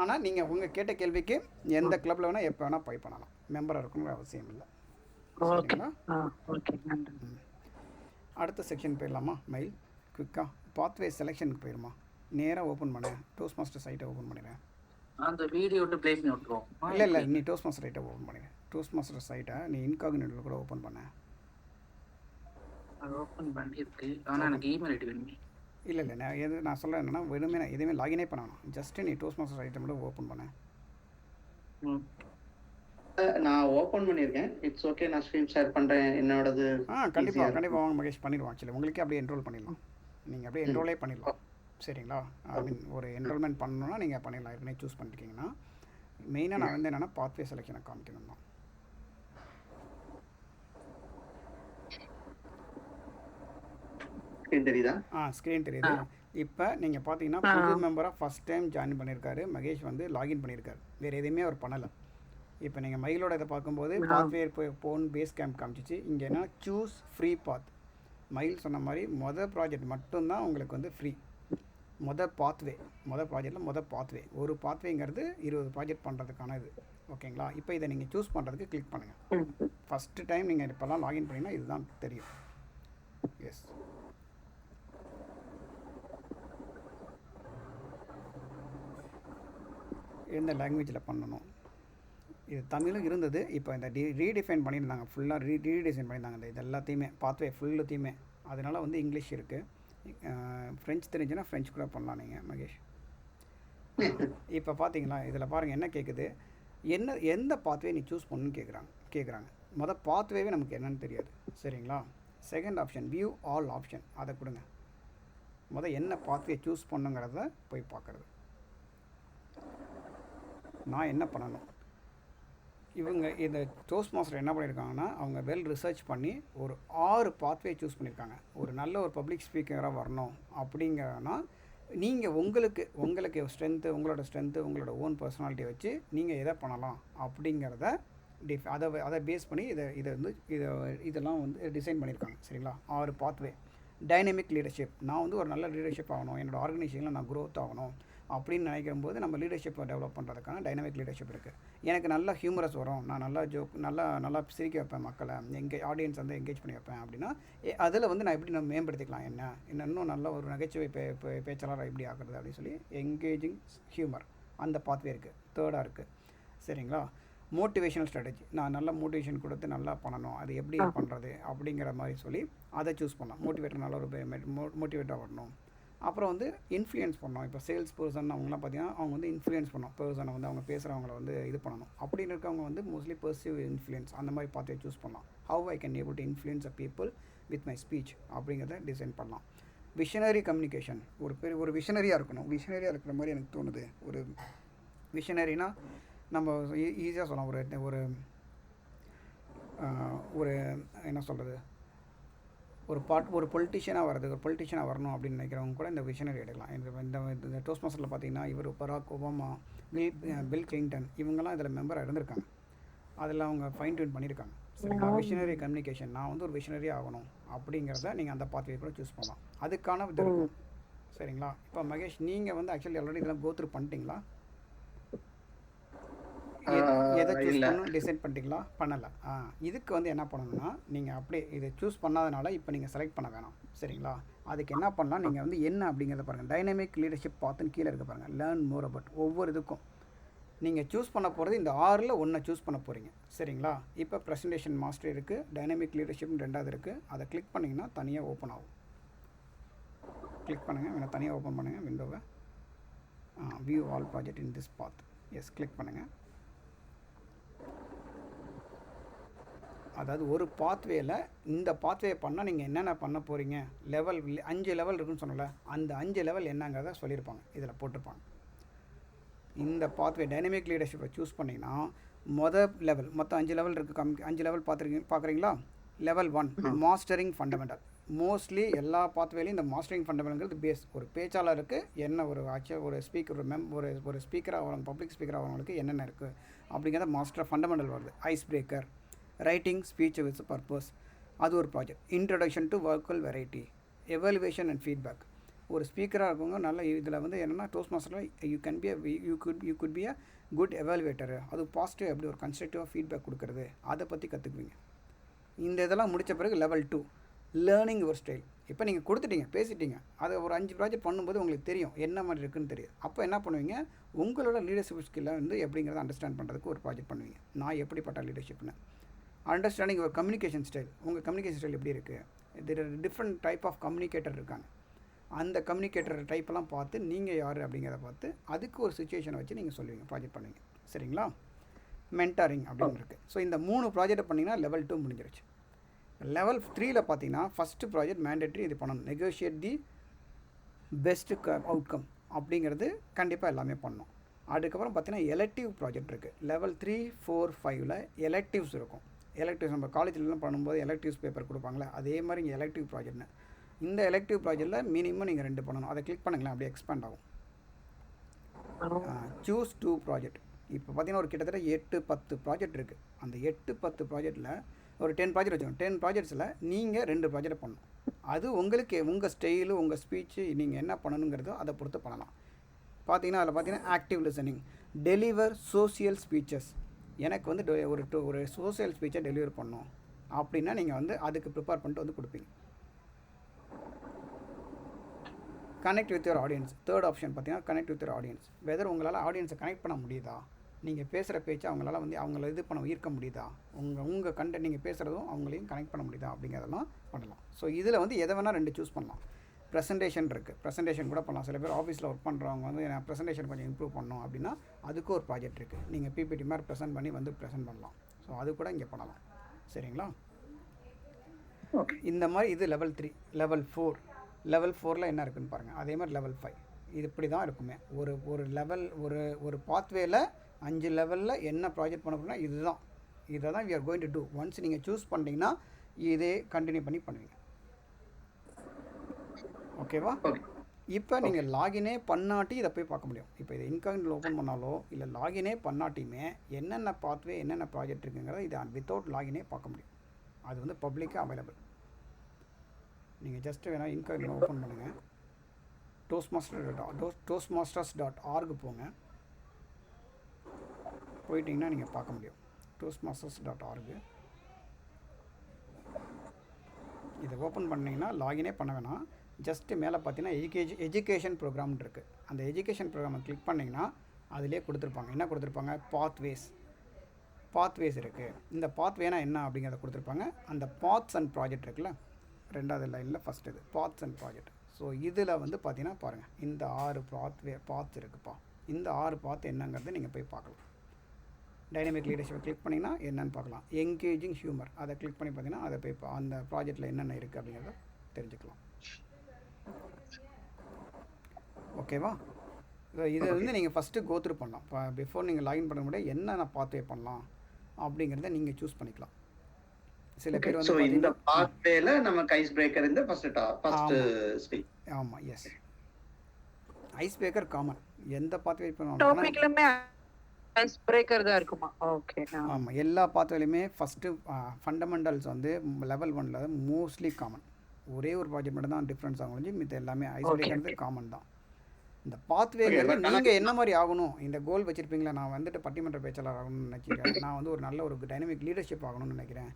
ஆனால் நீங்கள் உங்கள் கேட்ட கேள்விக்கு எந்த கிளப்பில் வேணால் எப்போ வேணால் போய் பண்ணலாம், மெம்பராக இருக்கணுங்கிற அவசியம் இல்லை. சரிங்களா? அடுத்த செக்ஷன் போயிடலாமா? மெயில் குயிக்காக பாத்வே செலெக்ஷனுக்கு போயிடுமா? நேராக ஓப்பன் பண்ண டோஸ்ட் மாஸ்டர் சைட்டை ஓப்பன் பண்ணிடுறேன். அந்த வீடியோ விட்டு ப்ளே பண்ணி விட்டுருவோம். இல்லை நீ டோஸ்ட் மாஸ்டர் சைட்டை ஓப்பன் பண்ணிடுறேன். டோஸ்ட் மாஸ்டர் சைட்டை நீ இன்காக்னிட்டோவில் கூட ஓப்பன் பண்ண. அது ஓப்பன் பண்ணியிருக்கு, ஆனால் எனக்கு இமெயில் ஐடி வேணும். இல்லை நான் சொல்கிறேன் என்னென்னா, வெறுமே நான் எதுவுமே லாகினே பண்ணணும். ஜஸ்ட்டு நீ டோஸ்ட் மாஸ்டர் சைட்டை மட்டும் ஓப்பன் பண்ணேன். நான் ஓப்பன் பண்ணியிருக்கேன். இட்ஸ் ஓகே, நான் ஸ்க்ரீன் ஷேர் பண்ணுறேன் என்னோடது. கண்டிப்பாக வாங்க மகேஷ், பண்ணிடுவோம். ஆக்சுவலி உங்களுக்கே அப்படியே என்ரோல் பண்ணிடலாம். நீங்கள் அப்படியே என்ரோலே பண்ணிடலாம். சரிங்களா? ஐ மீன் ஒரு என்ரோல்மெண்ட் பண்ணணுன்னா நீங்கள் பண்ணிடலாம். ஏற்கனவே சூஸ் பண்ணிருக்கீங்கன்னா. மெயினாக நான் வந்து என்னென்னா பாத்வே செலெக்ஷனை காமிக்கணும் தான். தெரியுதா? ஸ்க்ரீன் தெரியுது. இப்போ நீங்கள் பார்த்தீங்கன்னா புது மெம்பராக ஃபஸ்ட் டைம் ஜாயின் பண்ணியிருக்காரு மகேஷ், வந்து லாகின் பண்ணியிருக்காரு. வேறு எதுவுமே அவர் பண்ணலை. இப்போ நீங்கள் மெயிலோட இதை பார்க்கும்போது பாத்வே போன் பேஸ் கேம்ப் காமிச்சிச்சு. இங்கே என்ன சூஸ் ஃப்ரீ பாத். மயில் சொன்ன மாதிரி ப்ராஜெக்ட் மட்டும்தான் உங்களுக்கு வந்து ஃப்ரீ. ப்ராஜெக்டில் பாத்வே ஒரு பாத்வேங்கிறது 20 ப்ராஜெக்ட் பண்ணுறதுக்கான இது. ஓகேங்களா? இப்போ இதை நீங்கள் சூஸ் பண்ணுறதுக்கு கிளிக் பண்ணுங்கள். ஃபஸ்ட்டு டைம் நீங்கள் இப்போல்லாம் லாகின் பண்ணிங்கன்னா இதுதான் தெரியும். எஸ், எந்த லாங்குவேஜில் பண்ணணும்? இது தமிழும் இருந்தது. இப்போ இந்த ரீடிஃபைன் பண்ணியிருந்தாங்க, ஃபுல்லாக ரீடிசைன் பண்ணியிருந்தாங்க இந்த இது எல்லாத்தையுமே, பாத்வே ஃபுல்லுத்தையுமே. அதனால் வந்து இங்கிலீஷ் இருக்குது. ஃப்ரெஞ்ச் தெரிஞ்சுன்னா ஃப்ரெஞ்ச் கூட பண்ணலாம் நீங்கள் மகேஷ். இப்போ பார்த்தீங்களா, இதில் பாருங்கள் என்ன கேட்குது, எந்த பாத்வே நீ சூஸ் பண்ணணுன்னு கேட்குறாங்க. பாத்வேவே நமக்கு என்னன்னு தெரியாது. சரிங்களா? Second option view all option, அதை கொடுங்க. என்ன பாத்வே சூஸ் பண்ணுங்கிறத போய் பார்க்குறது. நான் என்ன பண்ணணும், இவங்க இந்த டோஸ்ட் மாஸ்டர் என்ன பண்ணியிருக்காங்கன்னா, அவங்க ரிசர்ச் பண்ணி ஒரு 6 பாத்வே சூஸ் பண்ணியிருக்காங்க. ஒரு நல்ல ஒரு பப்ளிக் ஸ்பீக்கராக வரணும் அப்படிங்கன்னா, நீங்கள் உங்களுக்கு ஸ்ட்ரென்த்து, உங்களோட ஓன் பர்சனாலிட்டியை வச்சு நீங்கள் எதை பண்ணலாம் அப்படிங்கிறத அதை பேஸ் பண்ணி இதெல்லாம் வந்து டிசைன் பண்ணியிருக்காங்க. சரிங்களா? 6 பாத்வே. டைனமிக் லீடர்ஷிப், நான் வந்து ஒரு நல்ல லீடர்ஷிப் ஆகணும், என்னோடய ஆர்கனைசேஷனில் நான் க்ரோத் ஆகணும் அப்படின்னு நினைக்கும் போது நம்ம லீடர்ஷிப்பை டெவலப் பண்ணுறதுக்கான டைனமிக் லீடர்ஷிப் இருக்குது. எனக்கு நல்லா ஹியூமரஸ் வரும், நான் நல்லா நல்லா சிரிக்க வைப்பேன் மக்களை, ஆடியன்ஸ் வந்து என்கேஜ் பண்ணி வைப்பேன் அப்படின்னா, அதில் வந்து நான் எப்படி நம்ம மேம்படுத்திக்கலாம், இன்னும் நல்ல ஒரு நகைச்சுவை பேச்சாளராக எப்படி ஆக்குறது அப்படின்னு சொல்லி என்கேஜிங் ஹியூமர் அந்த பாத்வே இருக்குது. தேர்டாக இருக்குது. சரிங்களா? மோட்டிவேஷனல் ஸ்ட்ராட்டஜி, நான் நல்லா மோட்டிவேஷன் கொடுத்து நல்லா பண்ணணும், அது எப்படி பண்ணுறது அப்படிங்கிற மாதிரி சொல்லி அதை சூஸ் பண்ணலாம். மோட்டிவேட்டர் நல்ல ஒரு மோட்டிவேட்டாக வரணும். அப்புறம் வந்து இன்ஃப்ளூயன்ஸ் பண்ணணும். இப்போ சேல்ஸ் பர்சன் அவங்களாம் பார்த்தீங்கன்னா, அவங்க வந்து இன்ஃப்ளூயன்ஸ் பண்ணணும், பர்சனை வந்து அவங்க பேசுகிறவங்கள வந்து இது பண்ணணும். அப்படின்னு இருக்கவங்க வந்து மோஸ்ட்லி பர்சிவ் இன்ஃப்ளூயன்ஸ் அந்த மாதிரி பார்த்து சூஸ் பண்ணலாம். How I can able to influence a people with my speech அப்படிங்கிறத டிசைன் பண்ணலாம். விஷனரி கம்யூனிகேஷன், ஒரு விஷனரியாக இருக்கணும். விஷனரியாக இருக்கிற மாதிரி எனக்கு தோணுது. ஒரு விஷனரினா நம்ம ஈஸியாக சொல்லலாம், ஒரு என்ன சொல்கிறது, ஒரு பொலிட்டிஷியனாக வரணும் அப்படின்னு நினைக்கிறவங்க கூட இந்த விஷனரி எடுக்கலாம். இந்த டோஸ்ட் மாஸ்டரில் பார்த்தீங்கன்னா, இவர் பராக் ஒபாமா, பில் கிளின்டன் இவங்கெல்லாம் இதில் மெம்பராக இருந்திருக்காங்க. அதில் அவங்க ஃபைன் டியூன் பண்ணியிருக்காங்க. சரிங்களா? விஷனரி கம்யூனிகேஷன், நான் வந்து ஒரு விஷனரி ஆகணும் அப்படிங்கிறத நீங்கள் அந்த பாத்வே கூட சூஸ் பண்ணலாம். அதுக்கான இது இருக்கும். சரிங்களா? இப்போ மகேஷ், நீங்கள் வந்து ஆக்சுவலி ஆல்ரெடி இதெல்லாம் கோத்ரூ பண்ணிட்டீங்களா? எதை சூஸ் பண்ணணும் டிசைட் பண்ணிட்டீங்களா? பண்ணலை. இதுக்கு வந்து என்ன பண்ணணும்னா, நீங்கள் அப்படியே இதை சூஸ் பண்ணாதனால இப்போ நீங்கள் செலக்ட் பண்ண வேணாம். சரிங்களா? அதுக்கு என்ன பண்ணலாம், நீங்கள் வந்து என்ன அப்படிங்கிறத பாருங்கள். டைனமிக் லீடர்ஷிப் பார்த்துன்னு கீழே இருக்க பாருங்கள். Learn more about. ஒவ்வொரு இதுக்கும் நீங்கள் சூஸ் பண்ண போகிறது இந்த 6ல் 1 சூஸ் பண்ண போகிறீங்க. சரிங்களா? இப்போ ப்ரெசன்டேஷன் மாஸ்டர் இருக்குது, டைனமிக் லீடர்ஷிப்னு 2வது இருக்குது. அதை கிளிக் பண்ணிங்கன்னா தனியாக ஓப்பன் ஆகும். கிளிக் பண்ணுங்கள், வேணால் தனியாக ஓப்பன் பண்ணுங்கள் விண்டோவை. View all project in this path. Yes, click பண்ணுங்கள். அதாவது ஒரு பாத்வேயில் இந்த பாத்வே பண்ணால் நீங்கள் என்னென்ன பண்ண போகிறீங்க, லெவல் 5 லெவல் இருக்குன்னு சொன்னல, அந்த 5 லெவல் என்னங்கிறத சொல்லியிருப்பாங்க, இதில் போட்டிருப்பாங்க. இந்த பாத்வே டைனமிக் லீடர்ஷிப்பை சூஸ் பண்ணிங்கன்னா லெவல் மொத்தம் 5 லெவல் இருக்குது. 5 லெவல் பார்க்குறீங்களா? Level 1 mastering fundamental. மோஸ்ட்லி எல்லா பாத்வேலையும் இந்த மாஸ்டரிங் ஃபண்டமெண்டல்ங்கிறது பேஸ். ஒரு பேச்சாளருக்கு என்ன ஒரு ஸ்பீக்கர் ஒரு ஸ்பீக்கராக வரவங்க, பப்ளிக் ஸ்பீக்கராக வரவங்களுக்கு என்னென்ன இருக்குது அப்படிங்கிறத மாஸ்டர் ஃபண்டமெண்டல் வருது. Ice breaker, writing speech with purpose, அது ஒரு project. Introduction to vocal variety, evaluation and feedback. ஒரு ஸ்பீக்கராக இருக்கவங்க நல்ல இதில் வந்து என்னென்னா டோஸ்ட் மாஸ்டரில் you could be a good evaluator. அது பாசிட்டிவ் எப்படி ஒரு கன்ஸ்ட்ரக்டிவாக ஃபீட்பேக் கொடுக்குறது, அதை பற்றி கற்றுக்குவீங்க. இந்த இதெல்லாம் முடித்த பிறகு லெவல் 2 லேர்னிங் யுவர் ஸ்டைல். இப்போ நீங்கள் கொடுத்துட்டீங்க, பேசிட்டீங்க, அதை ஒரு 5 ப்ராஜெக்ட் பண்ணும்போது உங்களுக்கு தெரியும் என்ன மாதிரி இருக்குதுன்னு தெரியும். அப்போ என்ன பண்ணுவீங்க, உங்களோட லீடர்ஷிப் ஸ்கில்லை வந்து எப்படிங்கிறத அண்டர்ஸ்டாண்ட் பண்ணுறதுக்கு ஒரு ப்ராஜெக்ட் பண்ணுவீங்க. நான் எப்படிப்பட்ட லீடர்ஷிப்னு அண்டர்ஸ்டாண்டிங் யுவர் கம்யூனிகேஷன் ஸ்டைல். உங்கள் கம்யூனிகேஷன் ஸ்டைல் எப்படி இருக்குது, இது டிஃப்ரெண்ட் டைப் ஆஃப் கம்யூனிகேட்டர் இருக்காங்க. அந்த கம்யூனிகேட்டர் டைப்பெல்லாம் பார்த்து நீங்கள் யார் அப்படிங்கிறத பார்த்து அதுக்கு ஒரு சுச்சுவேஷனை வச்சு நீங்கள் சொல்லுவீங்க, ப்ராஜெக்ட் பண்ணுவீங்க. சரிங்களா? மென்டாரிங் அப்படின்னு இருக்குது. ஸோ இந்த 3 ப்ராஜெக்டை பண்ணிங்கன்னா லெவல் 2 முடிஞ்சிருச்சு. லெவல் 3ல் பார்த்தீங்கன்னா ஃபஸ்ட்டு ப்ராஜெக்ட் மேண்டேட்ரி இது பண்ணணும். நெகோஷியேட் தி பெஸ்ட் அவுட்கம் அப்படிங்கிறது கண்டிப்பாக எல்லாமே பண்ணணும். அதுக்கப்புறம் பார்த்தீங்கன்னா எலெக்டிவ் ப்ராஜெக்ட் இருக்குது. லெவல் 3, 4, 5ல் எலெக்டிவ்ஸ் இருக்கும். எலெக்டிவ்ஸ் நம்ம காலேஜ்லாம் பண்ணும்போது எலெக்டிவ்ஸ் பேப்பர் கொடுப்பாங்களே, அதே மாதிரி இங்கே எலெக்டிவ் ப்ராஜெக்ட்னு. இந்த எலெக்டிவ் ப்ராஜெக்டில் மினிமம் நீங்கள் 2 பண்ணணும். அதை கிளிக் பண்ணுங்களேன், அப்படியே எக்ஸ்பேண்ட் ஆகும். Choose 2 project. இப்போ பார்த்தீங்கன்னா ஒரு கிட்டத்தட்ட 8-10 ப்ராஜெக்ட் இருக்குது. அந்த 8-10 ப்ராஜெக்டில் ஒரு 10 ப்ராஜெக்ட் வச்சுக்கோங்க. 10 ப்ராஜெக்ட்ஸில் நீங்கள் 2 ப்ராஜெக்ட் பண்ணணும். அது உங்களுக்கு உங்கள் ஸ்டைலு, உங்கள் ஸ்பீச்சு, நீங்கள் என்ன பண்ணணுங்கிறதோ அதை பொறுத்து பண்ணலாம். பார்த்தீங்கன்னா அதில் பார்த்தீங்கன்னா active listening, deliver social speeches. எனக்கு வந்து ஒரு சோசியல் ஸ்பீச்சை டெலிவர் பண்ணணும் அப்படின்னா நீங்கள் வந்து அதுக்கு ப்ரிப்பேர் பண்ணிட்டு வந்து கொடுப்பீங்க. Connect with your audience. Third option பார்த்தீங்கன்னா connect with your audience. Whether உங்களால் ஆடியன்ஸை கனெக்ட் பண்ண முடியுதா, நீங்கள் பேசுகிற பேச்சு அவங்களால வந்து அவங்கள இது பண்ண ஈர்க்க முடியுதா, உங்கள் கண்டென்ட் நீங்கள் பேசுகிறதும் அவங்களையும் கனெக்ட் பண்ண முடியுதா அப்படிங்கிறதெல்லாம் பண்ணலாம். ஸோ இதில் வந்து எதை வேணால் 2 சூஸ் பண்ணலாம். ப்ரெசன்டேஷன் இருக்குது, ப்ரெசன்டேஷன் கூட பண்ணலாம். சில பேர் ஆஃபீஸில் ஒர்க் பண்ணுறவங்க வந்து நான் ப்ரெசன்டேஷன் கொஞ்சம் இம்ப்ரூவ் பண்ணணும் அப்படின்னா அதுக்கு ஒரு ப்ராஜெக்ட் இருக்குது. நீங்கள் பிபிடி மாதிரி ப்ரெசென்ட் பண்ணி வந்து ப்ரெசென்ட் பண்ணலாம். ஸோ அது கூட இங்கே பண்ணலாம். சரிங்களா? இந்த மாதிரி இது லெவல் 3. லெவல் 4, லெவல் 4ல் என்ன இருக்குதுன்னு பாருங்கள். அதே மாதிரி லெவல் 5 இது இப்படி தான் இருக்குமே. ஒரு லெவல் ஒரு பாத்வேயில் 5 லெவலில் என்ன ப்ராஜெக்ட் பண்ண போனால் இதை தான் we are going to do. Once நீங்கள் சூஸ் பண்ணிட்டீங்கன்னா இதே கண்டினியூ பண்ணி பண்ணுவீங்க. ஓகேவா? இப்போ நீங்கள் லாகினே பண்ணாட்டி இதை போய் பார்க்க முடியும். இப்போ இதை இன்காக்னிட்டில் ஓப்பன் பண்ணாலோ இல்லை லாகினே பண்ணாட்டியுமே என்னென்ன பாத்வே என்னென்ன ப்ராஜெக்ட் இருக்குங்கிறத இதை வித்தவுட் லாகினே பார்க்க முடியும். அது வந்து பப்ளிக்காக அவைலபிள். நீங்கள் ஜஸ்ட்டு வேணால் இன்காக்னிட்டில் ஓப்பன் பண்ணுங்கள். toastmasters.org போங்க. போயிட்டிங்கன்னா நீங்கள் பார்க்க முடியும். toastmasters.org இதை ஓப்பன் பண்ணிங்கன்னா லாகினே பண்ண வேணாம். ஜஸ்ட்டு மேலே பார்த்தீங்கன்னா எஜுகேஷன் ப்ரோக்ராம் இருக்குது. அந்த எஜுகேஷன் ப்ரோக்ராமை கிளிக் பண்ணிங்கன்னா அதிலே கொடுத்துருப்பாங்க. என்ன கொடுத்துருப்பாங்க? பாத்வேஸ் இருக்குது. இந்த பாத்வேனா என்ன அப்படிங்கிறத கொடுத்துருப்பாங்க. அந்த பாத்ஸ் அண்ட் ப்ராஜெக்ட் இருக்குல்ல, 2வது லைனில் ஃபஸ்ட் இது பாத்ஸ் அண்ட் ப்ராஜெக்ட். ஸோ இதில் வந்து பார்த்தீங்கன்னா பாருங்கள், இந்த 6 பாத்ஸ் இருக்குப்பா. இந்த 6 பாத் என்னங்கிறத நீங்கள் போய் பார்க்கலாம். டைனமிக் லீடர்ஷிப்பை கிளிக் பண்ணிங்கன்னா என்னென்னு பார்க்கலாம். என்கேஜிங் ஹியூமர் அதை கிளிக் பண்ணி பார்த்தீங்கன்னா அதை போய் அந்த ப்ராஜெக்டில் என்னென்ன இருக்குது அப்படிங்கிறத தெரிஞ்சுக்கலாம். ஓகேவா? இதை வந்து நீங்கள் ஃபஸ்ட்டு கோத்ரூ பண்ணலாம். இப்போ பிஃபோர் நீங்கள் லாகின் பண்ண முடியாது என்னென்ன பாத்வே பண்ணலாம் அப்படிங்கிறத நீங்கள் சூஸ் பண்ணிக்கலாம். சில பேர் வந்து இந்த பாத்வேல நமக்கு ஐஸ் பிரேக்கர் இந்த ஃபர்ஸ்ட் ஸ்பீச். ஆமாம், எஸ். ஐஸ் பிரேக்கர் காமன் எந்த பாத்வே டாபிக்லமே ஐஸ் பிரேக்கர் தான் இருக்குமா? ஓகே. ஆமாம், எல்லா பாத்வேலையுமே ஃபஸ்ட்டு ஃபண்டமெண்டல்ஸ் வந்து லெவல் 1ல் மோஸ்ட்லி காமன். ஒரே ஒரு ப்ராஜெக்ட் மட்டும் தான் டிஃப்ரென்ஸ் ஆகும். மித்த எல்லாமே ஐஸ் பிரேக்கர் காமன் தான். இந்த பாத்வேங்கிறது நீங்கள் என்ன மாதிரி ஆகணும், இந்த கோல் வச்சுருப்பீங்களா, நான் வந்துட்டு பட்டிமன்ற பேச்சாளர் ஆகணும்னு நினைக்கிறேன், நான் வந்து ஒரு நல்ல ஒரு டைனமிக் லீடர்ஷிப் ஆகணும்னு நினைக்கிறேன்,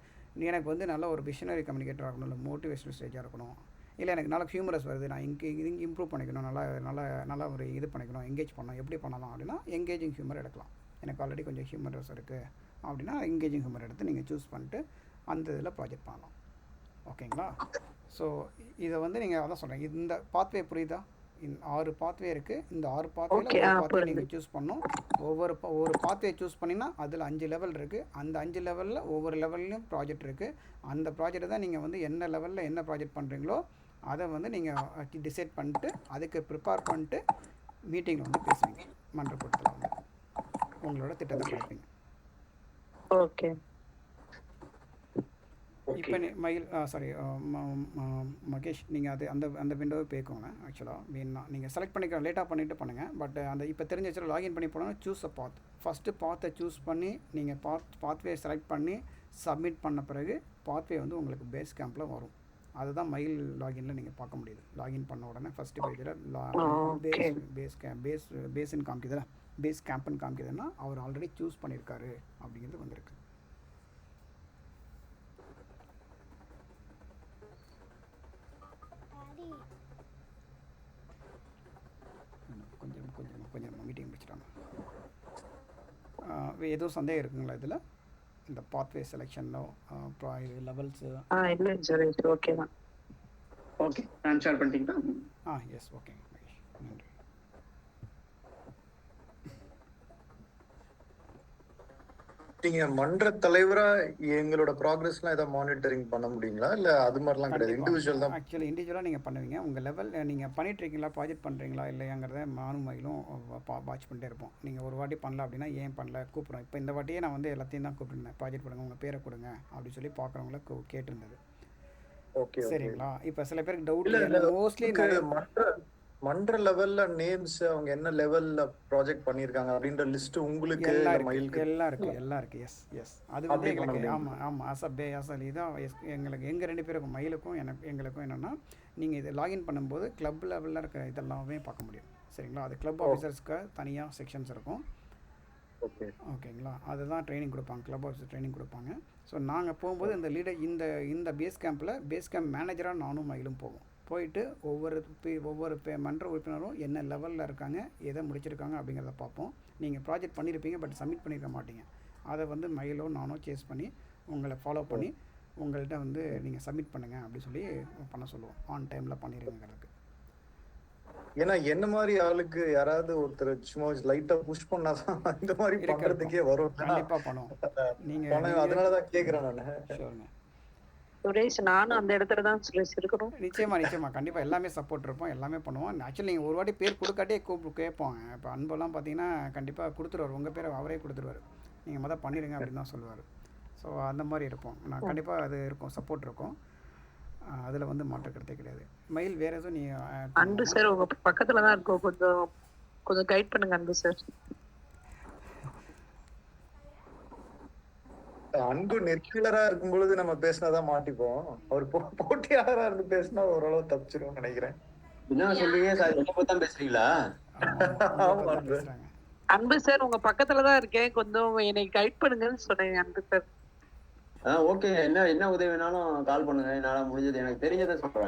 எனக்கு வந்து நல்ல ஒரு விஷனரி கம்யூனிகேட்டர் ஆகணும், இல்லை மோட்டிவேஷனல் ஸ்டேஜாக இருக்கணும், இல்லை எனக்கு நல்லா ஹியூமரஸ் வருது, நான் இங்கே இம்ப்ரூவ் பண்ணிக்கணும், நல்லா ஒரு இது பண்ணிக்கணும், எங்கேஜ் பண்ணணும், எப்படி பண்ணலாம் அப்படின்னா எங்கேஜிங் ஹியூமர் எடுக்கலாம். எனக்கு ஆல்ரெடி கொஞ்சம் ஹியூமரஸ் இருக்குது அப்படின்னா எங்கேஜிங் ஹியூமர் எடுத்து நீங்கள் சூஸ் பண்ணிட்டு அந்த இதில் ப்ராஜெக்ட் பண்ணலாம். ஓகேங்களா? ஸோ இதை வந்து நீங்கள் அதான் சொல்கிறேன், இந்த பாத்வே புரியுதா? இந்த 6 பாத்வே இருக்குது. இந்த 6 பாத்வேல ஓகே. ஒரு பாத்வே புரியுது. நீங்கள் சூஸ் பண்ணணும். ஒரு பாத்வே சூஸ் பண்ணினா அதில் 5 லெவல் இருக்குது. அந்த 5 லெவலில் ஒவ்வொரு லெவல்லையும் ப்ராஜெக்ட் இருக்குது. அந்த ப்ராஜெக்ட்டை தான் நீங்கள் வந்து என்ன லெவலில் என்ன ப்ராஜெக்ட் பண்ணுறீங்களோ அதை வந்து நீங்கள் டிசைட் பண்ணிட்டு அதுக்கு ப்ரிப்பேர் பண்ணிட்டு மீட்டிங்கில் வந்து பேசுவீங்க. மன்றக்கூட்டத்தில் வந்து உங்களோட திட்டத்தை படைப்பீங்க. ஓகே. இப்போ மயில் சாரி மகேஷ், நீங்கள் அது அந்த விண்டோவை பேக்கோங்க. ஆக்சுவலாக வேணும்னா நீங்கள் செலக்ட் பண்ணிக்க லேட்டாக பண்ணிவிட்டு பண்ணுங்கள். பட் அந்த இப்போ தெரிஞ்ச வச்சு லாகின் பண்ணி போனால் சூஸ் அ பாத், ஃபஸ்ட்டு பாத்தை சூஸ் பண்ணி நீங்கள் பாத்வே செலக்ட் பண்ணி சப்மிட் பண்ண பிறகு பாத்வே வந்து உங்களுக்கு பேஸ் கேம்பில் வரும். அதுதான் மயில் லாகின்ல நீங்கள் பார்க்க முடியுது. லாகின் பண்ண உடனே ஃபஸ்ட்டு பேஜில் பேஸ்ன்னு காமிக்குதுல, பேஸ் கேம்ப்னு காமிக்குதுன்னா அவர் ஆல்ரெடி சூஸ் பண்ணியிருக்காரு அப்படிங்கிறது வந்திருக்கு. கொஞ்சம் மீட்டிங் முடிச்சிட்டாங்க. எதுவும் சந்தேகம் இருக்குங்களா இதில்? இந்த பாத்வே செலெக்ஷனில் லெவல்ஸு? இல்லை சார், இது ஓகே தான். ஓகே, நான் ஷேர் பண்ணிட்டீங்களா? எஸ், ஓகேங்க மகேஷ், நன்றி. நீங்க மன்ற தலைவரா எங்களோட ப்ராக்ரஸ்லாம் ஏதாவது மானிட்டரிங் பண்ண முடியுங்களா? இல்ல அது மாதிரிலாம் கிடையாது, இண்டிவிஜுவல் தான்? ஆக்சுவலி இண்டிவிஜுவலாக நீங்கள் பண்ணுவீங்க. உங்கள் லெவல் நீங்கள் பண்ணிட்டுருக்கீங்களா, ப்ராஜெக்ட் பண்ணுறீங்களா இல்லையாங்கிறத நானும் மயிலும் வாட்ச் பண்ணிட்டே இருப்போம். நீங்கள் ஒரு வாட்டி பண்ணல அப்படின்னா ஏன் பண்ணல கூப்பிட்றோம். இப்போ இந்த வாட்டியே நான் வந்து எல்லாத்தையும் தான் கூப்பிட்டுருந்தேன். ப்ராஜெக்ட் பண்ணுங்க, உங்கள் பேரை கொடுங்க அப்படின்னு சொல்லி பார்க்குறவங்கள கேட்டிருந்தது. ஓகே, சரிங்களா? இப்போ சில பேருக்கு டவுட், மோஸ்ட்லி மன்ற லெவல்ல நேம்ஸ் அவங்க என்ன லெவல்ல ப்ராஜெக்ட் பண்ணிருக்காங்க அப்படின்ற லிஸ்ட் உங்களுக்கு எல்லாம் இருக்கு. எஸ் அது வந்து எங்களுக்கு ஆமாம் அசல் இதான் எங்களுக்கு எங்கள் 2 பேருக்கும் மயிலுக்கும் எங்களுக்கும் என்னென்னா, நீங்கள் இது லாகின் பண்ணும்போது கிளப் லெவலில் இருக்க இதெல்லாமே பார்க்க முடியும். சரிங்களா? அது கிளப் ஆஃபீஸர்ஸ்க்கு தனியாக செக்ஷன்ஸ் இருக்கும். ஓகேங்களா? அதுதான் ட்ரைனிங் கொடுப்பாங்க, கிளப் ஆஃபீஸர் ட்ரைனிங் கொடுப்பாங்க. ஸோ நாங்கள் போகும்போது இந்த லீடர் இந்த பேஸ் கேம்ப் மேனேஜராக நானும் மயிலும் போயிட்டு ஒவ்வொரு மன்ற உறுப்பினரும் என்ன லெவலில் இருக்காங்க, எதை முடிச்சிருக்காங்க அப்படிங்கிறத பார்ப்போம். நீங்கள் ப்ராஜெக்ட் பண்ணியிருப்பீங்க, பட் சப்மிட் பண்ணியிருக்க மாட்டீங்க. அதை வந்து மயிலோ நானோ சேஸ் பண்ணி உங்களை ஃபாலோ பண்ணி உங்கள்கிட்ட வந்து நீங்கள் சப்மிட் பண்ணுங்கள் அப்படி சொல்லி பண்ண சொல்லுவோம். ஆன் டைமில் பண்ணிடுங்கிறதுக்கு. ஏன்னா என்ன மாதிரி ஆளுக்கு யாராவது ஒருத்தர் சும்மா லைட்டா புஷ் பண்ணாதான் இந்த மாதிரி பண்றதுக்கே வரும். கண்டிப்பா பண்ணுவோம். நீங்க அதனாலதான் கேக்குறேன் நானு. ஷூர்ங்க சுரேஷ், நானும் அந்த இடத்துல தான் சுரேஷ் இருக்கணும். நிச்சயமா கண்டிப்பா எல்லாமே சப்போர்ட் இருப்போம், எல்லாமே பண்ணுவோம். ஆக்சுவலி நீங்கள் ஒரு வாட்டி பேர் கொடுக்காட்டே கேட்போங்க. இப்போ அன்பெல்லாம் பார்த்தீங்கன்னா கண்டிப்பாக கொடுத்துருவார், உங்கள் பேரை அவரே கொடுத்துருவார். நீங்கள் மொதல் பண்ணிடுங்க அப்படின்னு தான் சொல்லுவார். ஸோ அந்த மாதிரி இருப்போம். நான் கண்டிப்பாக அது இருக்கும், சப்போர்ட் இருக்கும். அதில் வந்து மாற்றக்கிறதே கிடையாது. மயில் வேறு எதுவும் நீ அன்பு சார் உங்கள் பக்கத்தில் தான் இருக்கோம், கொஞ்சம் கைட் பண்ணுங்க அன்பு சார். அன்பு நெருக்கிலரா இருக்கும் பொழுது நம்ம பேசினாதான் மாட்டிப்போம். அவர் போட்டியாளரா இருந்து பேசினா ஓரளவு தப்பிச்சிரும் நினைக்கிறேன். என்ன சொல்றீங்க சார்? என்ன பத்தி தான் பேசுறீங்களா? அன்பு சார் உங்க பக்கத்துல தான் இருக்கேன், கொஞ்சம் என்னை கைட் பண்ணுங்கன்னு சொன்னேன் அன்பு சார். ஓகே, என்ன உதவி வேணாலும் கால் பண்ணுங்க, என்னால முடிஞ்சது எனக்கு தெரிஞ்சதை சொல்றேன்.